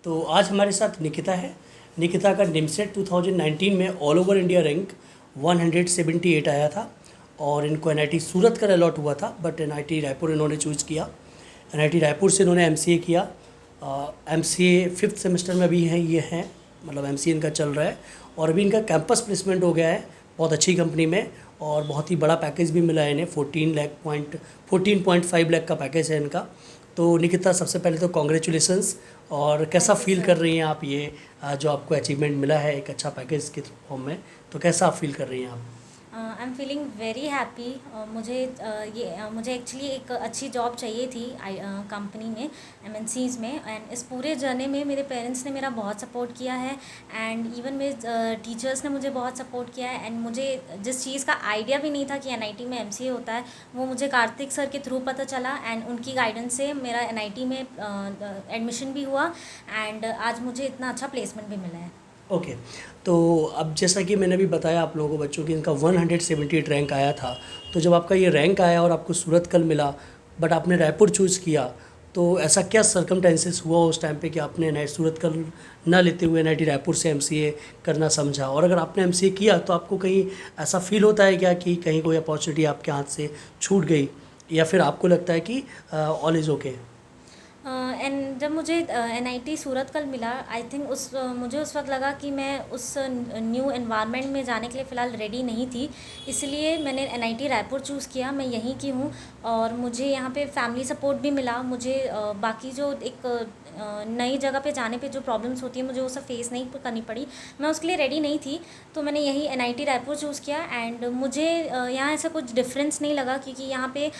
तो आज हमारे साथ निकिता है। निकिता का निमसेट 2019 में ऑल ओवर इंडिया रैंक 178 आया था और इनको एनआईटी सूरत का अलॉट हुआ था, बट एनआईटी रायपुर इन्होंने चूज़ किया। एनआईटी रायपुर से इन्होंने एमसीए किया। एमसीए 5th सेमेस्टर में अभी हैं, मतलब एमसीए इनका चल रहा है और अभी इनका कैंपस प्लेसमेंट हो गया है बहुत अच्छी कंपनी में और बहुत ही बड़ा पैकेज भी मिला है इन्हें। 14.5 लाख का पैकेज है इनका। तो निकिता, सबसे पहले तो कॉन्ग्रेचुलेसन्स। और कैसा फील कर रही हैं आप ये जो आपको अचीवमेंट मिला है एक अच्छा पैकेज के फॉर्म में, तो कैसा आप फील कर रही हैं आप? I am feeling very happy. मुझे एक्चुअली एक अच्छी जॉब चाहिए थी कंपनी में, एमएनसीज़ में। एंड इस पूरे जर्नी में मेरे पेरेंट्स ने मेरा बहुत सपोर्ट किया है एंड इवन मेरे टीचर्स ने मुझे बहुत सपोर्ट किया है। एंड मुझे जिस चीज़ का आइडिया भी नहीं था कि एनआईटी में एमसीए होता है, वो मुझे कार्तिक सर के थ्रू पता चला एंड उनकी गाइडेंस से मेरा एनआईटी में एडमिशन भी हुआ एंड आज मुझे इतना अच्छा प्लेसमेंट भी मिला है। ओके। तो अब जैसा कि मैंने भी बताया आप लोगों को बच्चों की इनका 178 रैंक आया था, तो जब आपका ये रैंक आया और आपको सूरत कल मिला बट आपने रायपुर चूज़ किया, तो ऐसा क्या सर्कमटेंसेस हुआ उस टाइम पे कि आपने सूरत कल ना लेते हुए एनआईटी रायपुर से एमसीए करना समझा? और अगर आपने एमसीए किया तो आपको कहीं ऐसा फील होता है क्या कि कहीं कोई अपॉर्चुनिटी आपके हाथ से छूट गई, या फिर आपको लगता है कि ऑल इज़ ओके? एंड जब मुझे एनआईटी सूरत कल मिला, आई थिंक मुझे उस वक्त लगा कि मैं उस न्यू एनवायरनमेंट में जाने के लिए फ़िलहाल रेडी नहीं थी। इसलिए मैंने एनआईटी रायपुर चूज़ किया। मैं यहीं की हूँ और मुझे यहाँ पे फैमिली सपोर्ट भी मिला। मुझे बाकी जो एक नई जगह पे जाने पे जो प्रॉब्लम्स होती है मुझे वो सब फेस नहीं करनी पड़ी। मैं उसके लिए रेडी नहीं थी, तो मैंने यही एनआईटी रायपुर चूज़ किया। एंड मुझे यहाँ ऐसा कुछ डिफरेंस नहीं लगा क्योंकि यहाँ पे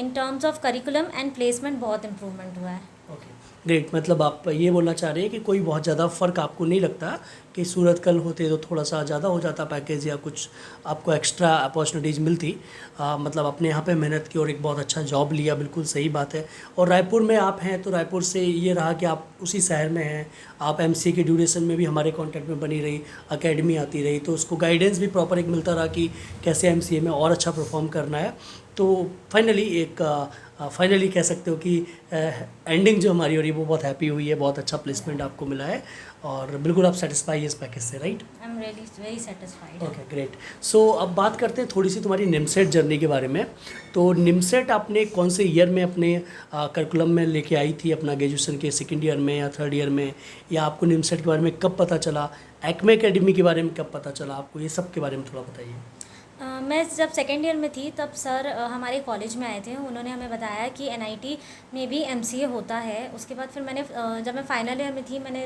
in terms of curriculum and placement बहुत इम्प्रूवमेंट हुआ है। Okay, great. मतलब आप ये बोलना चाह रहे हैं कि कोई बहुत ज़्यादा फ़र्क आपको नहीं लगता कि सूरत कल होते तो थोड़ा सा ज़्यादा हो जाता पैकेज या कुछ आपको एक्स्ट्रा अपॉर्चुनिटीज़ मिलती। मतलब आपने यहाँ पे मेहनत की और एक बहुत अच्छा जॉब लिया, बिल्कुल सही बात है। और रायपुर में आप हैं तो रायपुर से ये रहा कि आप उसी शहर में हैं। आप एमसीए के ड्यूरेशन में भी हमारे कॉन्टैक्ट में बनी रही, एकेडमी आती रही, तो उसको गाइडेंस भी प्रॉपर एक मिलता रहा कि कैसे एमसीए में और अच्छा परफॉर्म करना है। तो फाइनली कह सकते हो कि एंडिंग जो हमारी हो रही है वो बहुत हैप्पी हुई है, बहुत अच्छा प्लेसमेंट आपको मिला है और बिल्कुल आप सेटिस्फाई इस पैकेज से, right? I am really very satisfied. Okay, great. So अब बात करते हैं थोड़ी सी तुम्हारी निमसेट जर्नी के बारे में। तो निमसेट आपने कौन से ईयर में अपने करिकुलम में लेके आई थी, अपना ग्रेजुएशन के सेकेंड ईयर में या थर्ड ईयर में, या आपको निमसेट के बारे में कब पता चला, एक्मे एकेडमी के बारे में कब पता चला आपको, ये सब के बारे में थोड़ा बताइए। मैं जब सेकेंड ईयर में थी तब सर हमारे कॉलेज में आए थे। उन्होंने हमें बताया कि एनआईटी में भी एमसीए होता है। उसके बाद फिर मैंने जब मैं फाइनल ईयर में थी, मैंने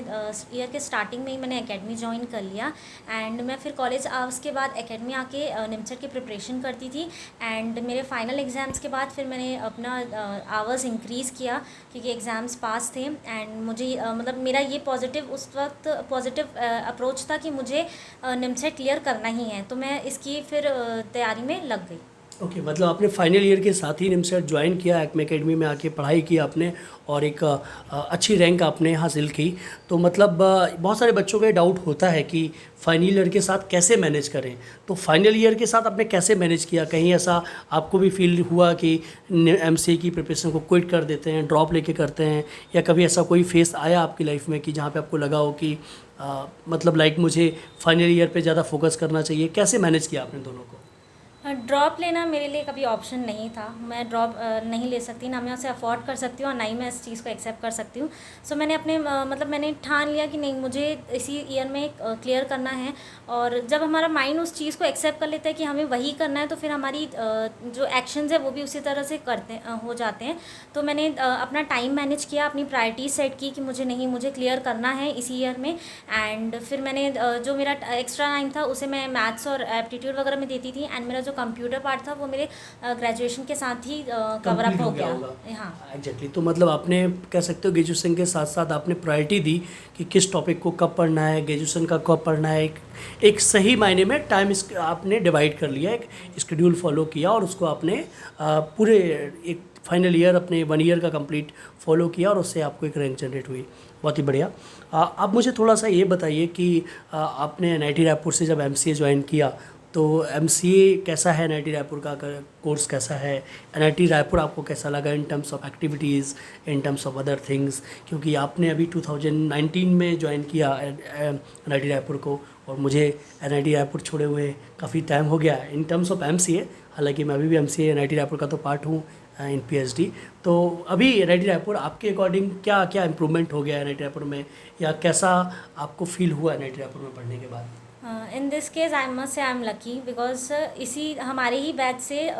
ईयर के स्टार्टिंग में ही मैंने एकेडमी ज्वाइन कर लिया। एंड मैं फिर कॉलेज आवर्स के बाद एकेडमी आके निमसेट की प्रिपरेशन करती थी। एंड मेरे फाइनल एग्ज़ाम्स के बाद फिर मैंने अपना आवर्स इंक्रीज़ किया क्योंकि एग्ज़ाम्स पास थे। एंड मुझे मतलब मेरा ये उस वक्त पॉजिटिव अप्रोच था कि मुझे निमसेट क्लियर करना ही है, तो मैं इसकी फिर तैयारी में लग गई। ओके, मतलब आपने फाइनल ईयर के साथ ही निमसेट ज्वाइन किया, एक्मे एकेडमी में आके पढ़ाई की आपने और एक अच्छी रैंक आपने हासिल की। तो मतलब बहुत सारे बच्चों का डाउट होता है कि फाइनल ईयर के साथ कैसे मैनेज करें, तो फाइनल ईयर के साथ आपने कैसे मैनेज किया? कहीं ऐसा आपको भी फील हुआ कि एमसीए की प्रिपरेशन को क्विट कर देते हैं, ड्रॉप लेके करते हैं, या कभी ऐसा कोई फेस आया आपकी लाइफ में कि जहाँ पे आपको लगा हो कि मतलब लाइक मुझे फाइनल ईयर पे ज़्यादा फोकस करना चाहिए? कैसे मैनेज किया आपने दोनों को? ड्रॉप लेना मेरे लिए कभी ऑप्शन नहीं था। मैं ड्रॉप नहीं ले सकती, ना मैं उसे अफोर्ड कर सकती हूँ और ना ही मैं इस चीज़ को एक्सेप्ट कर सकती हूँ। सो मैंने अपने मतलब मैंने ठान लिया कि नहीं, मुझे इसी ईयर में क्लियर करना है। और जब हमारा माइंड उस चीज़ को एक्सेप्ट कर लेता है कि हमें वही करना है, तो फिर हमारी जो एक्शंस है वो भी उसी तरह से हो जाते हैं। तो मैंने अपना टाइम मैनेज किया, अपनी प्रायोरिटी सेट की कि मुझे क्लियर करना है इसी ईयर में। एंड फिर मैंने जो मेरा एक्स्ट्रा टाइम था उसे मैं मैथ्स और एप्टीट्यूड वगैरह में देती थी। एंड मेरा जो कंप्यूटर पार्ट था वो मेरे ग्रेजुएशन के साथ ही कवर अप हो गया। हाँ, एग्जैक्टली। तो मतलब आपने कह सकते हो ग्रेजुएशन के साथ साथ आपने प्रायोरिटी दी कि किस टॉपिक को कब पढ़ना है, ग्रेजुएशन का कब पढ़ना है। एक सही मायने में टाइम आपने डिवाइड कर लिया, एक शेड्यूल फॉलो किया और उसको आपने पूरे एक फाइनल ईयर अपने 1 ईयर का कंप्लीट फॉलो किया और उससे आपको एक रैंक जनरेट हुई। बहुत ही बढ़िया। अब मुझे थोड़ा सा ये बताइए कि आपने एनआईटी रायपुर से जब एमसीए ज्वाइन किया तो एमसीए कैसा है एनआईटी रायपुर का, कोर्स कैसा है, एनआईटी रायपुर आपको कैसा लगा in terms of activities, in terms of other things, क्योंकि आपने अभी 2019 में ज्वाइन किया एनआईटी रायपुर को, और मुझे एनआईटी रायपुर छोड़े हुए काफ़ी टाइम हो गया इन टर्म्स ऑफ एमसीए। हालांकि मैं अभी भी एमसीए एनआईटी रायपुर का तो पार्ट हूँ इन पीएचडी। तो अभी एनआईटी रायपुर आपके अकॉर्डिंग क्या क्या इम्प्रूवमेंट हो गया एनआईटी रायपुर में, या कैसा आपको फील हुआ एनआईटी रायपुर में पढ़ने के बाद? In this case I must say I am lucky because इसी हमारे ही बैच से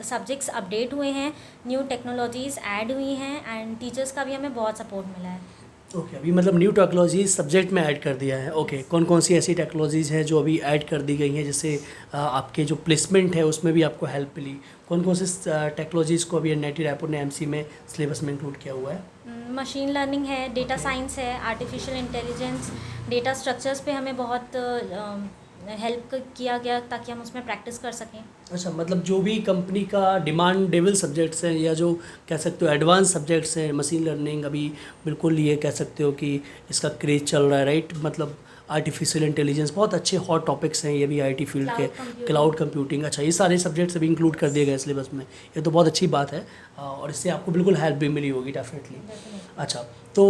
सब्जेक्ट्स अपडेट हुए हैं, न्यू टेक्नोलॉजीज़ ऐड हुई हैं एंड टीचर्स का भी हमें बहुत सपोर्ट मिला है। ओके अभी मतलब न्यू टेक्नोलॉजीज सब्जेक्ट में ऐड कर दिया है। ओके कौन कौन सी ऐसी टेक्नोलॉजीज़ हैं जो अभी ऐड कर दी गई हैं, जिससे आपके जो प्लेसमेंट है उसमें भी आपको हेल्प मिली? कौन कौन सी टेक्नोलॉजीज़ को अभी एनआईटी रायपुर ने एमसी में सिलेबस में इंक्लूड किया हुआ है? मशीन लर्निंग है, डेटा साइंस है, आर्टिफिशियल इंटेलिजेंस, डेटा स्ट्रक्चर्स पे हमें बहुत हेल्प किया गया ताकि हम उसमें प्रैक्टिस कर सकें। अच्छा मतलब जो भी कंपनी का डिमांडेबल सब्जेक्ट्स हैं, या जो कह सकते हो एडवांस सब्जेक्ट्स हैं, मशीन लर्निंग अभी बिल्कुल ये कह सकते हो कि इसका क्रेज चल रहा है, राइट? मतलब आर्टिफिशियल इंटेलिजेंस बहुत अच्छे हॉट टॉपिक्स हैं ये भी आईटी फील्ड के, क्लाउड कंप्यूटिंग। अच्छा ये सारे सब्जेक्ट्स अभी इंक्लूड कर दिए गए सिलेबस में, ये तो बहुत अच्छी बात है और इससे आपको बिल्कुल हेल्प भी मिली होगी डेफिनेटली। अच्छा तो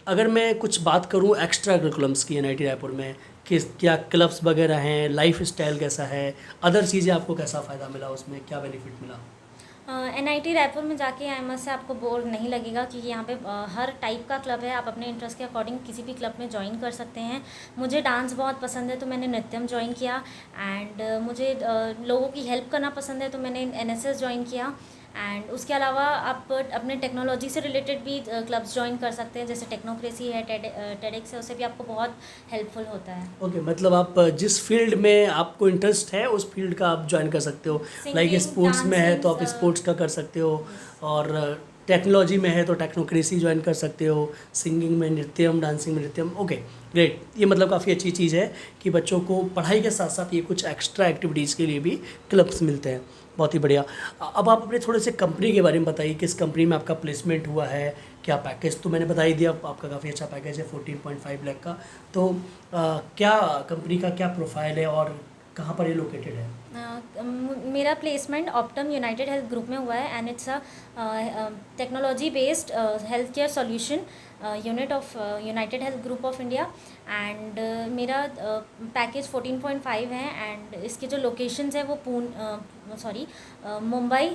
अगर मैं कुछ बात करूँ एक्स्ट्रा करिकुलम्स की एनआईटी रायपुर में, कि क्या क्लब्स वगैरह हैं, लाइफ स्टाइल कैसा है, अदर चीज़ें आपको कैसा फ़ायदा मिला, उसमें क्या बेनिफिट मिला? एनआईटी रायपुर में जाके आई मस्ट से आपको बोर नहीं लगेगा, क्योंकि यहाँ पे हर टाइप का क्लब है, आप अपने इंटरेस्ट के अकॉर्डिंग किसी भी क्लब में ज्वाइन कर सकते हैं। मुझे डांस बहुत पसंद है तो मैंने नृत्यम ज्वाइन किया, एंड मुझे लोगों की हेल्प करना पसंद है तो मैंने एनएसएस ज्वाइन किया। एंड उसके अलावा आप अपने टेक्नोलॉजी से रिलेटेड भी क्लब्स ज्वाइन कर सकते हैं, जैसे टेक्नोक्रेसी है, टेडेक्स है, उससे भी आपको बहुत हेल्पफुल होता है। ओके मतलब आप जिस फील्ड में आपको इंटरेस्ट है उस फील्ड का आप ज्वाइन कर सकते हो। लाइक स्पोर्ट्स में है तो आप स्पोर्ट्स का कर सकते हो, और टेक्नोलॉजी में है तो टेक्नोक्रेसी ज्वाइन कर सकते हो, सिंगिंग में नृत्यम, डांसिंग में नृत्यम। ओके ग्रेट, ये मतलब काफ़ी अच्छी चीज़ है कि बच्चों को पढ़ाई के साथ साथ ये कुछ एक्स्ट्रा एक्टिविटीज़ के लिए भी क्लब्स मिलते हैं। बहुत ही बढ़िया। अब आप अपने थोड़े से कंपनी के बारे में बताइए, किस कंपनी में आपका प्लेसमेंट हुआ है, क्या पैकेज? तो मैंने बता ही दिया आपका काफ़ी अच्छा पैकेज है 14.5 लाख का। तो क्या कंपनी का क्या प्रोफाइल है और कहाँ पर ये लोकेटेड है? मेरा placement Optum United health group में हुआ है, and it's a technology based health care solution unit of United health group of India. And मेरा पैकेज 14.5 है, एंड इसके जो लोकेशंस है वो मुंबई,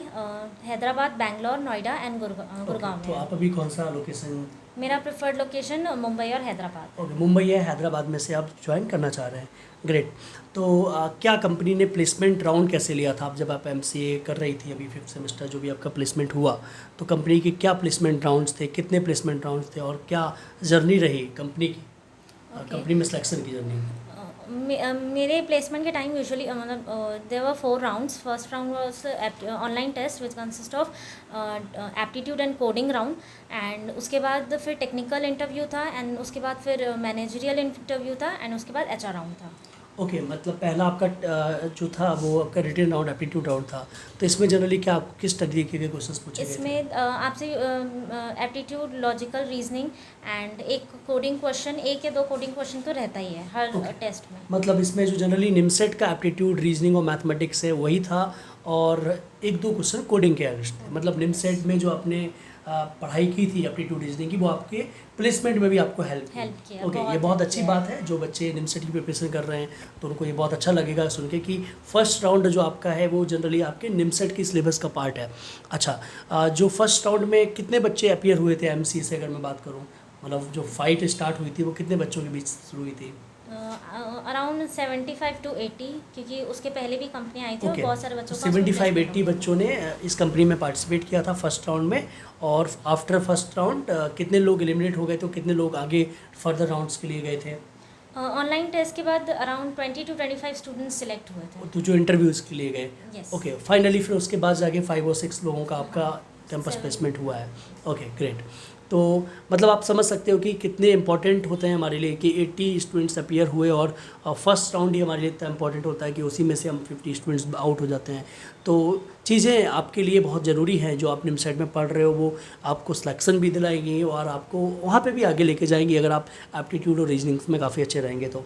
हैदराबाद, बैंगलोर, नोएडा एंड गुड़गांव में। तो आप अभी कौन सा लोकेशन? मेरा प्रेफर्ड लोकेशन मुंबई और हैदराबाद। ओके मुंबई या हैदराबाद में से आप ज्वाइन करना चाह रहे हैं। ग्रेट। तो क्या कंपनी ने प्लेसमेंट राउंड कैसे लिया था? आप जब आप एमसीए कर रही थी अभी 5th सेमेस्टर जो भी आपका प्लेसमेंट हुआ, तो कंपनी के क्या प्लेसमेंट राउंड्स थे, कितने प्लेसमेंट राउंड्स थे, और क्या जर्नी रही कंपनी की, कंपनी में सिलेक्शन की जर्नी? मेरे प्लेसमेंट के टाइम यूजुअली मतलब there were 4 rounds. First round was online test which consist of aptitude and coding round, and उसके बाद फिर टेक्निकल इंटरव्यू था, एंड उसके बाद फिर मैनेजरियल इंटरव्यू था, एंड उसके बाद एचआर राउंड था। ओके मतलब पहला आपका जो था वो आपका रिटन राउंड, एप्टीट्यूड राउंड था। तो इसमें जनरली क्या आपको किस तरीके के क्वेश्चंस पूछे गए थे? इसमें आपसे एप्टीट्यूड, लॉजिकल रीजनिंग एंड एक कोडिंग क्वेश्चन, एक या 2 कोडिंग क्वेश्चन तो रहता ही है हर टेस्ट में। मतलब इसमें जो जनरली निमसेट का एप्टीट्यूड, रीजनिंग और मैथमेटिक्स है वही था, और 1-2 क्वेश्चन कोडिंग के अगेंस्ट थे। मतलब निमसेट में जो आपने पढ़ाई की थी एप्टीट्यूड, रीजनिंग की, वो आपके प्लेसमेंट में भी आपको हेल्प किया। ओके ये बहुत अच्छी बात है। जो बच्चे निमसेट की प्रिपरेशन कर रहे हैं तो उनको ये बहुत अच्छा लगेगा सुन के कि फर्स्ट राउंड जो आपका है वो जनरली आपके निमसेट की सिलेबस का पार्ट है। अच्छा जो फर्स्ट राउंड में कितने बच्चे अपीयर हुए थे एमसी से, अगर मैं बात करूँ, मतलब जो फाइट स्टार्ट हुई थी वो कितने बच्चों के बीच शुरू हुई थी? अराउंड 75 to 80, क्योंकि उसके पहले भी कंपनी आई थी और बहुत सारे बच्चों का 75-80 बच्चों ने इस कंपनी में पार्टिसिपेट किया था फर्स्ट राउंड में। और आफ्टर फर्स्ट राउंड कितने लोग एलिमिनेट हो गए, तो कितने लोग आगे फर्दर राउंड्स के लिए गए थे? ऑनलाइन टेस्ट के बाद अराउंड 20 to 25 स्टूडेंट्स सिलेक्ट हुए थे, तो जो इंटरव्यूज़ के लिए गए। Yes. ओके फाइनली फिर उसके बाद जाके 5 और 6 लोगों का आपका कैंपस प्लेसमेंट हुआ है। Okay great. तो मतलब आप समझ सकते हो कि कितने इंपॉर्टेंट होते हैं हमारे लिए कि 80 स्टूडेंट्स अपीयर हुए, और फर्स्ट राउंड ही हमारे लिए इतना इंपॉर्टेंट होता है कि उसी में से हम 50 स्टूडेंट्स आउट हो जाते हैं। तो चीज़ें आपके लिए बहुत ज़रूरी हैं, जो आप निमसेट में पढ़ रहे हो वो आपको सिलेक्शन भी दिलाएंगी और आपको वहाँ पे भी आगे लेके जाएंगी अगर आप एप्टीट्यूड और रीजनिंग्स में काफ़ी अच्छे रहेंगे तो।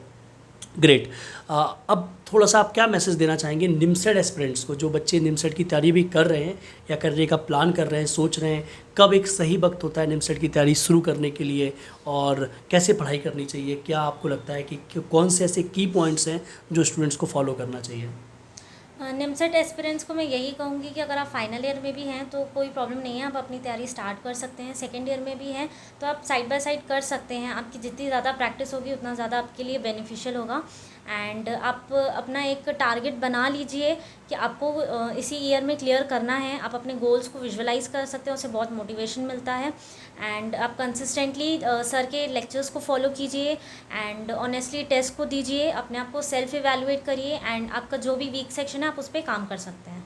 ग्रेट। अब थोड़ा सा आप क्या मैसेज देना चाहेंगे निमसेट एस्पिरेंट्स को, जो बच्चे निमसेट की तैयारी भी कर रहे हैं या करने का प्लान कर रहे हैं, सोच रहे हैं कब एक सही वक्त होता है निमसेट की तैयारी शुरू करने के लिए और कैसे पढ़ाई करनी चाहिए? क्या आपको लगता है कि कौन से ऐसे की पॉइंट्स हैं जो स्टूडेंट्स को फॉलो करना चाहिए? निमसेट एस्पिरेंट्स को मैं यही कहूँगी कि अगर आप फाइनल ईयर में भी हैं तो कोई प्रॉब्लम नहीं है, आप अपनी तैयारी स्टार्ट कर सकते हैं। सेकेंड ईयर में भी हैं तो आप साइड बाय साइड कर सकते हैं। आपकी जितनी ज़्यादा प्रैक्टिस होगी उतना ज़्यादा आपके लिए बेनिफिशियल होगा। एंड आप अपना एक टारगेट बना लीजिए कि आपको इसी ईयर में क्लियर करना है। आप अपने गोल्स को विजुअलाइज़ कर सकते हैं, उससे बहुत मोटिवेशन मिलता है। एंड आप कंसिस्टेंटली सर के लेक्चर्स को फॉलो कीजिए एंड ऑनेस्टली टेस्ट को दीजिए, अपने आप को सेल्फ इवैल्यूएट करिए एंड आपका जो भी वीक सेक्शन है आप उस पर काम कर सकते हैं।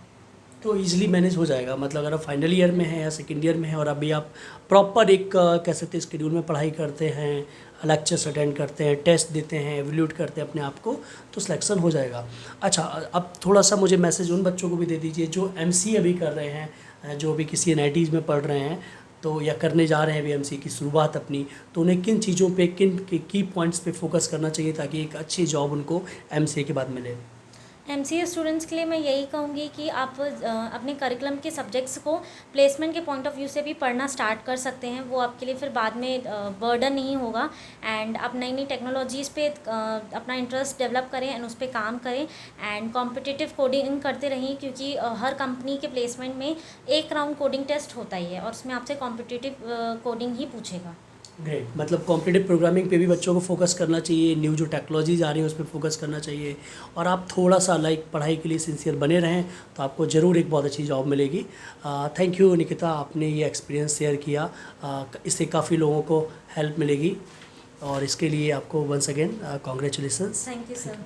तो ईजिली मैनेज हो जाएगा, मतलब अगर आप फाइनल ईयर में हैं या सेकेंड ईयर में हैं और अभी आप प्रॉपर एक कह सकते हैं स्केड्यूल में पढ़ाई करते हैं, लेक्चर्स अटेंड करते हैं, टेस्ट देते हैं, एवल्यूट करते हैं अपने आप को, तो सिलेक्शन हो जाएगा। अच्छा, अब थोड़ा सा मुझे मैसेज उन बच्चों को भी दे दीजिए जो एमसी अभी कर रहे हैं, जो भी किसी एनआईटीज़ में पढ़ रहे हैं तो या करने जा रहे हैं अभी एमसी की शुरुआत अपनी, तो उन्हें किन चीज़ों पे, किन की पॉइंट्स पे फोकस करना चाहिए ताकि एक अच्छी जॉब उनको एमसीए के बाद मिले? एमसीए स्टूडेंट्स के लिए मैं यही कहूँगी कि आप अपने करिकुलम के सब्जेक्ट्स को प्लेसमेंट के पॉइंट ऑफ व्यू से भी पढ़ना स्टार्ट कर सकते हैं। वो आपके लिए फिर बाद में बर्डन नहीं होगा। एंड आप नई नई टेक्नोलॉजीज़ पे अपना इंटरेस्ट डेवलप करें एंड उस पर काम करें एंड कॉम्पिटिटिव कोडिंग करते रहिए, क्योंकि हर कंपनी के प्लेसमेंट में एक राउंड कोडिंग टेस्ट होता ही है और उसमें आपसे कॉम्पिटिटिव कोडिंग ही पूछेगा। ग्रेट, मतलब कॉम्पिटिटिव प्रोग्रामिंग पे भी बच्चों को फोकस करना चाहिए, न्यू जो टेक्नोलॉजीज आ रही हैं उस पर फोकस करना चाहिए और आप थोड़ा सा पढ़ाई के लिए सिंसियर बने रहें तो आपको ज़रूर एक बहुत अच्छी जॉब मिलेगी। थैंक यू निकिता, आपने ये एक्सपीरियंस शेयर किया, इससे काफ़ी लोगों को हेल्प मिलेगी और इसके लिए आपको once again congratulations. Thank you sir.